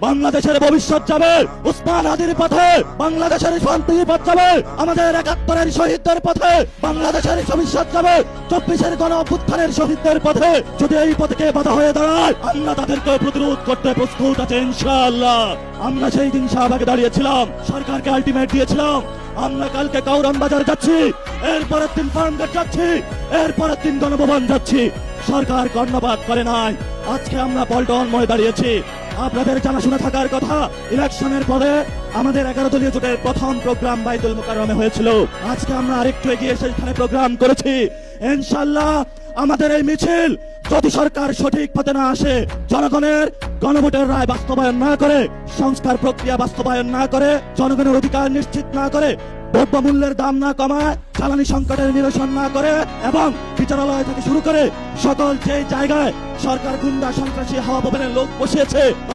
বাংলাদেশের ভবিষ্যৎ যাবে উসমান হাদির পথে, বাংলাদেশের শান্তির পথ যাবে আমাদের ৭১-এর শহীদদের পথে, বাংলাদেশের ভবিষ্যৎ যাবে ২৪-এর গণ অভ্যুত্থানের শহীদদের পথে। যদি এই পথে বাধা হয়ে দাঁড়ায়, আমরা তাদেরকে প্রতিরোধ করতে প্রস্তুত আছে ইনশাআল্লাহ। আমরা সেই দিন শাহবাগে দাঁড়িয়েছিলাম, সরকারকে আলটিমেট দিয়েছিলাম। আমরা কালকে কাউরান বাজার যাচ্ছি, এরপরের দিন ফার্মগেট যাচ্ছি, এরপরের দিন গণভবন যাচ্ছি। সরকার কর্ণপাত করে নাই। আজকে আমরা পল্টন মোড়ে দাঁড়িয়েছি। আপনাদের জানাশোনা থাকার কথা, ইলেকশনের পরে আমাদের 11 দলীয় জোটের প্রথম প্রোগ্রাম বাইতুল মোকাররমে হয়েছিল। আজকে আমরা আরেকটু এগিয়ে সেখানে প্রোগ্রাম করেছি। ইনশাআল্লাহ আমাদের এই মিছিল যদি সরকার সঠিক পথে না আসে, জনগণের গণভোটের রায় বাস্তবায়ন না করে, সংস্কার প্রক্রিয়া বাস্তবায়ন না করে, জনগণের অধিকার নিশ্চিত না করে, দ্রব্যমূল্যের দাম না কমায়, জ্বালানি সংকটের নিরসন না করে এবং বিচারালয় থেকে শুরু করে সকল যে জায়গায় সরকার গুন্ডা সন্ত্রাসী হাওয়া ভবনের লোক বসিয়েছে